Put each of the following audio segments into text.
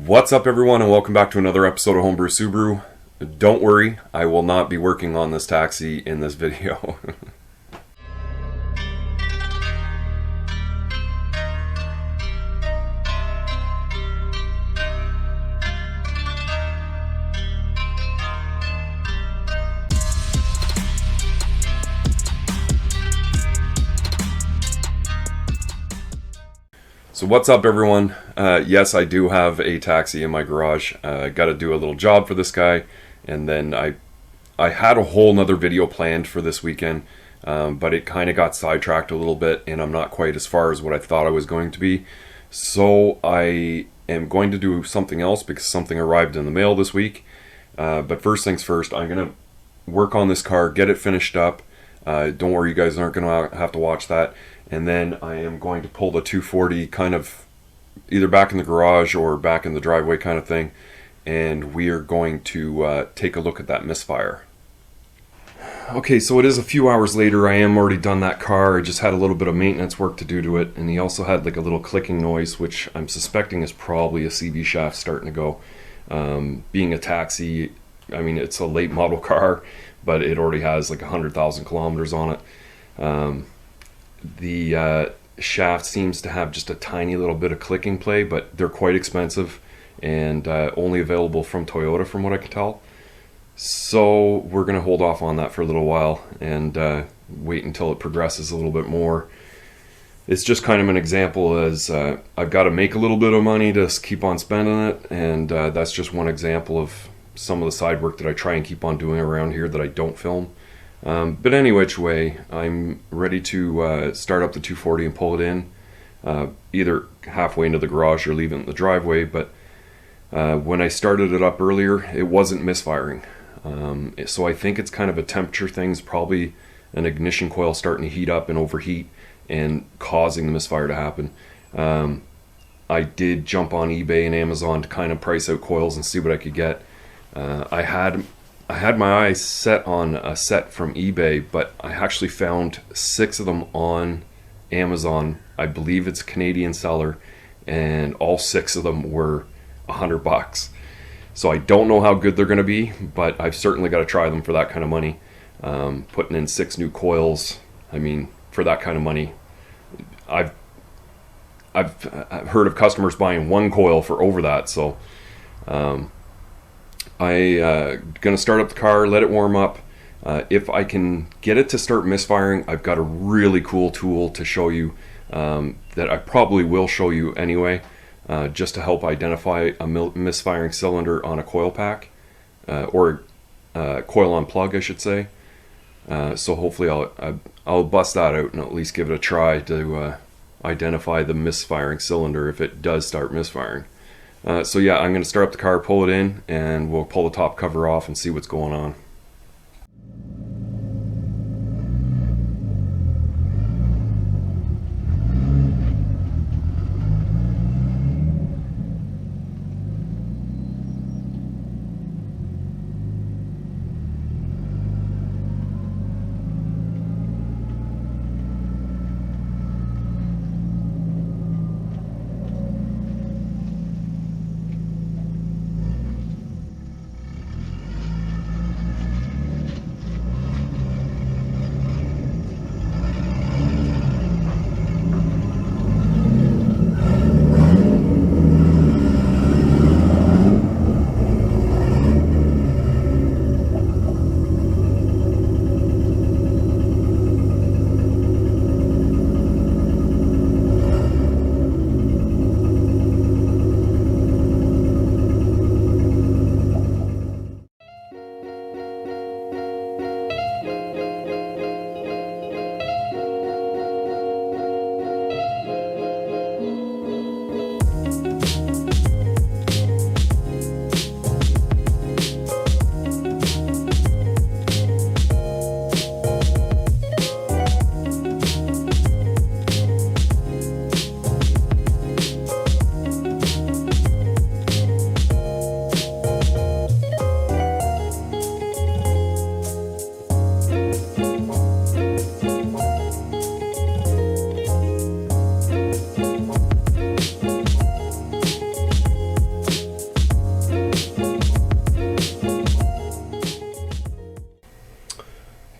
What's up, everyone, and welcome back to another episode of Homebrew Subaru. Don't worry, I will not be working on this taxi in this video. So what's up, everyone? Yes, I do have a taxi in my garage. Got to do a little job for this guy, and then I had a whole nother video planned for this weekend, but it kind of got sidetracked a little bit, and I'm not quite as far as what I thought I was going to be. So I am going to do something else because something arrived in the mail this week. But first things first, I'm going to work on this car, get it finished up. Don't worry, you guys aren't going to have to watch that. And then I am going to pull the 240 kind of either back in the garage or back in the driveway kind of thing. And we are going to take a look at that Misfire. Okay, so it is a few hours later. I am already done that car. I just had a little bit of maintenance work to do to it. And he also had like a little clicking noise, which I'm suspecting is probably a CV shaft starting to go. Being a taxi, I mean, it's a late model car, but it already has like 100,000 kilometers on it. The shaft seems to have just a tiny little bit of clicking play, but they're quite expensive and only available from Toyota from what I can tell. So we're going to hold off on that for a little while and wait until it progresses a little bit more. It's just kind of an example as I've got to make a little bit of money to keep on spending it, and that's just one example of some of the side work that I try and keep on doing around here that I don't film. But any which way, I'm ready to start up the 240 and pull it in, either halfway into the garage or leave it in the driveway. But when I started it up earlier, it wasn't misfiring. So I think it's kind of a temperature thing. It's probably an ignition coil starting to heat up and overheat and causing the misfire to happen. I did jump on eBay and Amazon to kind of price out coils and see what I could get. I had my eyes set on a set from eBay, but I actually found 6 of them on Amazon. I believe it's a Canadian seller, and all 6 of them were $100. So I don't know how good they're going to be, but I've certainly got to try them for that kind of money. Putting in 6 new coils, I mean, for that kind of money, I've heard of customers buying 1 coil for over that. So I'm going to start up the car, let it warm up. If I can get it to start misfiring, I've got a really cool tool to show you that I probably will show you anyway, just to help identify a misfiring cylinder on a coil pack, or coil on plug, I should say. So hopefully I'll bust that out and at least give it a try to identify the misfiring cylinder if it does start misfiring. So yeah, I'm going to start up the car, pull it in, and we'll pull the top cover off and see what's going on.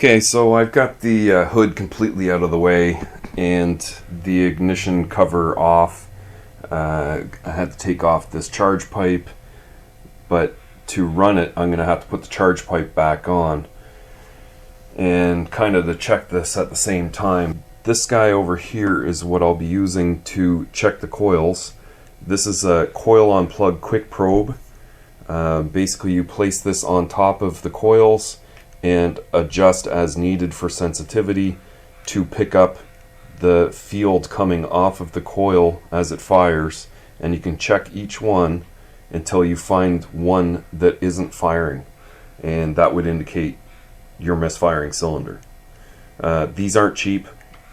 Okay, so I've got the hood completely out of the way and the ignition cover off. I had to take off this charge pipe, but to run it I'm going to have to put the charge pipe back on, and kind of to check this at the same time. This guy over here is what I'll be using to check the coils. This is a coil on plug quick probe. Basically you place this on top of the coils and adjust as needed for sensitivity to pick up the field coming off of the coil as it fires, and you can check each one until you find one that isn't firing, and that would indicate your misfiring cylinder. These aren't cheap.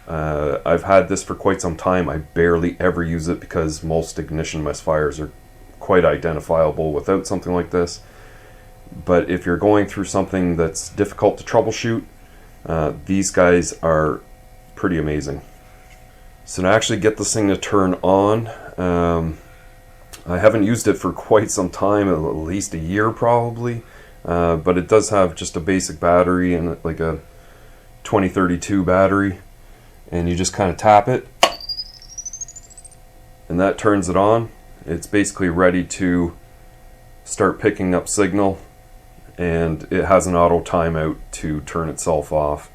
I've had this for quite some time. I barely ever use it because most ignition misfires are quite identifiable without something like this. But if you're going through something that's difficult to troubleshoot, these guys are pretty amazing. So to actually get this thing to turn on, I haven't used it for quite some time, at least a year probably, but it does have just a basic battery and like a 2032 battery, and you just kind of tap it and that turns it on. It's basically ready to start picking up signal, and it has an auto timeout to turn itself off.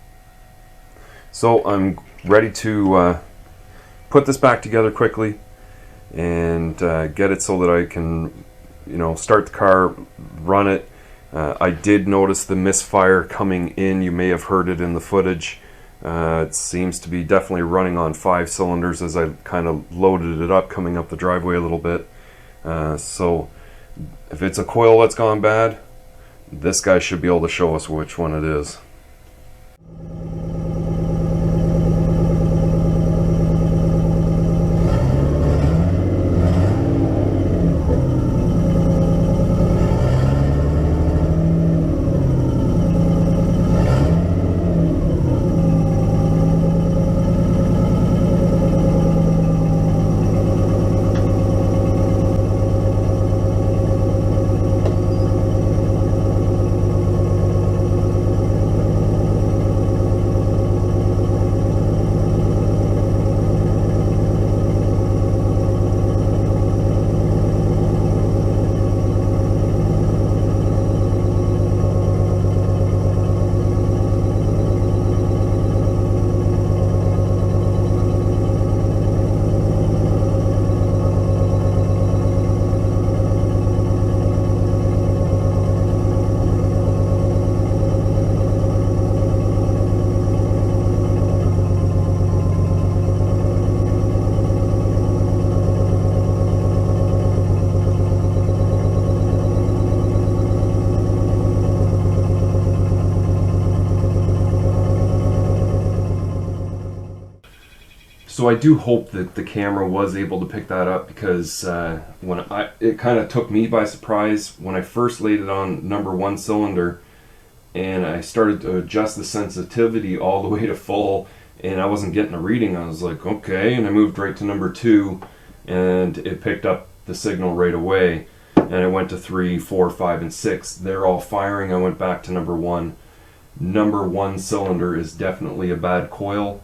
So I'm ready to put this back together quickly and get it so that I can, start the car, run it. I did notice the misfire coming in. You may have heard it in the footage. It seems to be definitely running on 5 cylinders as I kind of loaded it up coming up the driveway a little bit. So if it's a coil that's gone bad, this guy should be able to show us which one it is. So I do hope that the camera was able to pick that up, because it kind of took me by surprise when I first laid it on number 1 cylinder and I started to adjust the sensitivity all the way to full, and I wasn't getting a reading. I was like, okay, and I moved right to number 2 and it picked up the signal right away, and I went to 3, 4, 5, and 6. They're all firing. I went back to number 1. Number 1 cylinder is definitely a bad coil.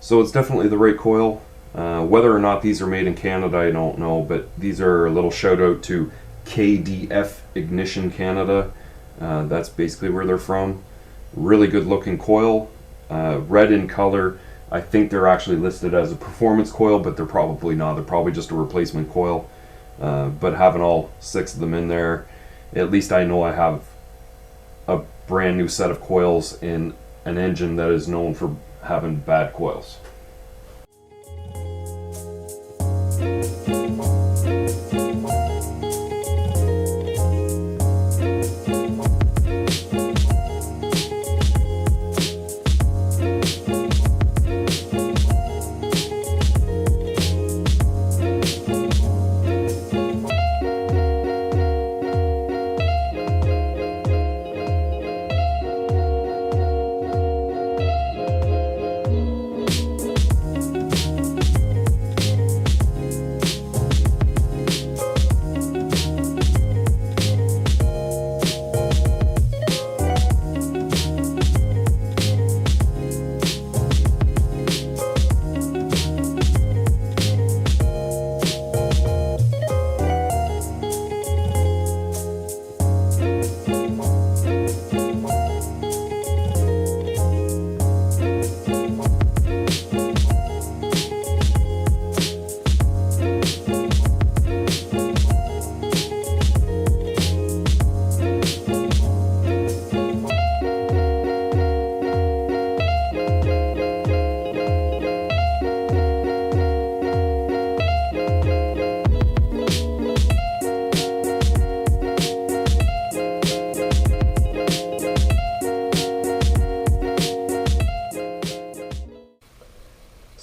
So it's definitely the right coil. Whether or not these are made in Canada, I don't know, but these are a little shout out to KDF Ignition Canada. That's basically where they're from. Really good looking coil, red in color. I think they're actually listed as a performance coil, but they're probably not. They're probably just a replacement coil. But having all 6 of them in there, at least I know I have a brand new set of coils in an engine that is known for having bad coils.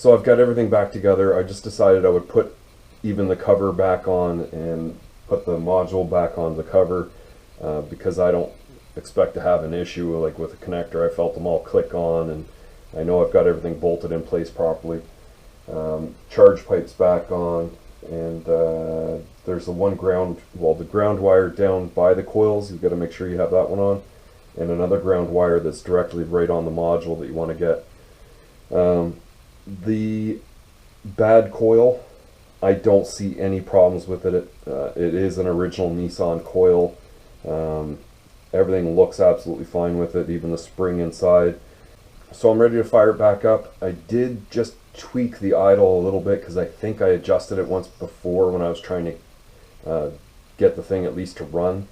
So I've got everything back together. I just decided I would put even the cover back on and put the module back on the cover because I don't expect to have an issue like with the connector. I felt them all click on, and I know I've got everything bolted in place properly. Charge pipes back on, and there's the one ground, well, the ground wire down by the coils. You've got to make sure you have that one on, and another ground wire that's directly right on the module that you want to get. The bad coil, I don't see any problems with it. It is an original Nissan coil. Everything looks absolutely fine with it, even the spring inside. So I'm ready to fire it back up. I did just tweak the idle a little bit because I think I adjusted it once before when I was trying to get the thing at least to run.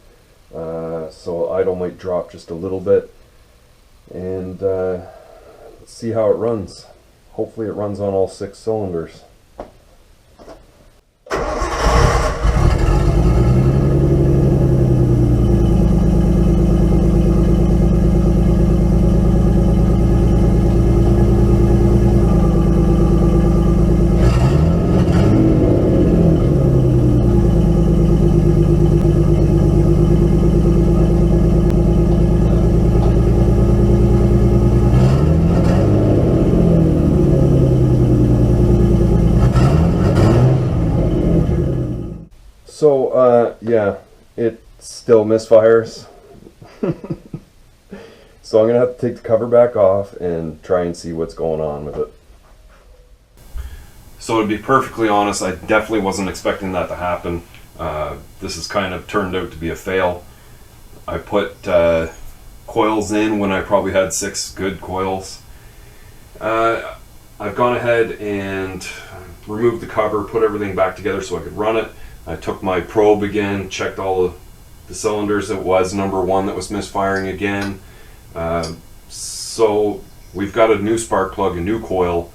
So idle might drop just a little bit, and let's see how it runs. Hopefully it runs on all 6 cylinders. So, yeah, it still misfires. So I'm going to have to take the cover back off and try and see what's going on with it. So to be perfectly honest, I definitely wasn't expecting that to happen. This has kind of turned out to be a fail. I put coils in when I probably had 6 good coils. I've gone ahead and removed the cover, put everything back together so I could run it. I took my probe again, checked all of the cylinders. It was number 1 that was misfiring again. So we've got a new spark plug, a new coil,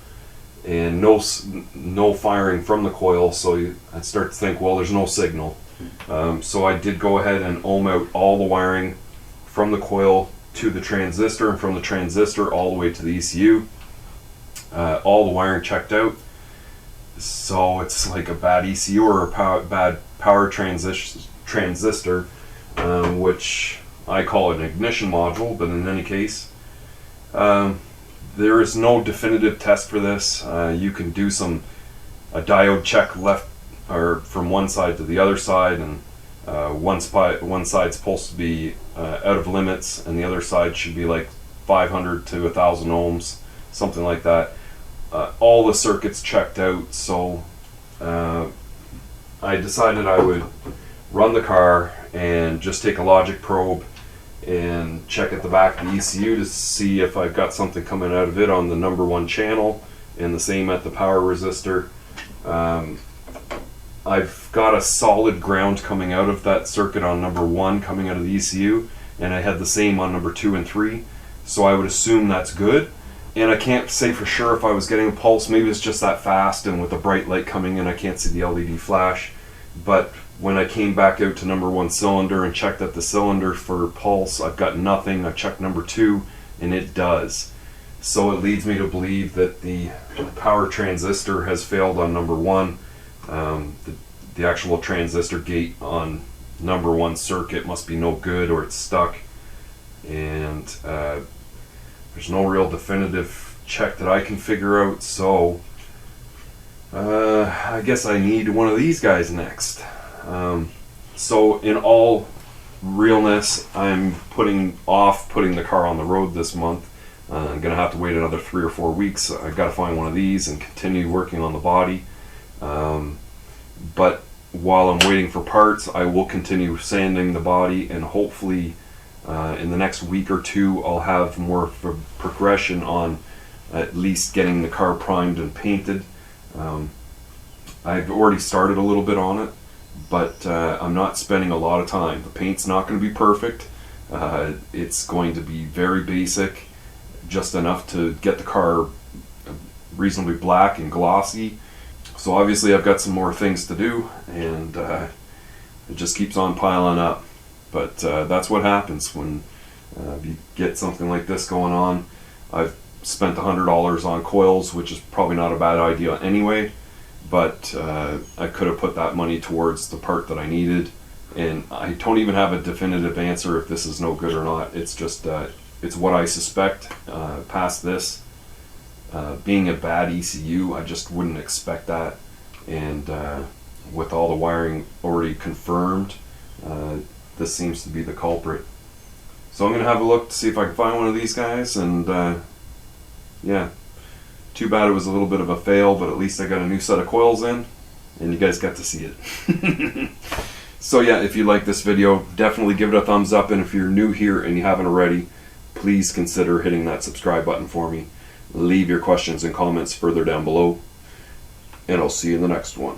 and no firing from the coil. So I start to think, well, there's no signal. So I did go ahead and ohm out all the wiring from the coil to the transistor, and from the transistor all the way to the ECU. All the wiring checked out. So it's like a bad ECU or a bad power transistor, which I call an ignition module, but in any case, there is no definitive test for this. You can do a diode check left or from one side to the other side, and one side's supposed to be out of limits, and the other side should be like 500 to 1,000 ohms, something like that. All the circuits checked out, so I decided I would run the car and just take a logic probe and check at the back of the ECU to see if I've got something coming out of it on the number 1 channel, and the same at the power resistor. I've got a solid ground coming out of that circuit on number 1 coming out of the ECU, and I had the same on number 2 and 3, so I would assume that's good. And I can't say for sure if I was getting a pulse. Maybe it's just that fast, and with the bright light coming in I can't see the LED flash. But when I came back out to number 1 cylinder and checked at the cylinder for pulse, I've got nothing. I checked number 2 and it does. So it leads me to believe that the power transistor has failed on number 1. The actual transistor gate on number 1 circuit must be no good, or it's stuck. And there's no real definitive check that I can figure out, so I guess I need one of these guys next. So in all realness, I'm putting the car on the road this month. I'm gonna have to wait another 3 or 4 weeks. I've got to find one of these and continue working on the body. But while I'm waiting for parts, I will continue sanding the body, and hopefully in the next week or 2 I'll have more of a progression on at least getting the car primed and painted. I've already started a little bit on it, but I'm not spending a lot of time. The paint's not going to be perfect. It's going to be very basic, just enough to get the car reasonably black and glossy. So obviously I've got some more things to do, and it just keeps on piling up. But that's what happens when you get something like this going on. I've spent $100 on coils, which is probably not a bad idea anyway, but I could have put that money towards the part that I needed, and I don't even have a definitive answer if this is no good or not. It's just it's what I suspect. Past this being a bad ECU, I just wouldn't expect that, and with all the wiring already confirmed, this seems to be the culprit. So I'm going to have a look to see if I can find one of these guys, and yeah, too bad it was a little bit of a fail, but at least I got a new set of coils in, and you guys got to see it. So yeah, if you like this video, definitely give it a thumbs up, and if you're new here and you haven't already, please consider hitting that subscribe button for me. Leave your questions and comments further down below, and I'll see you in the next one.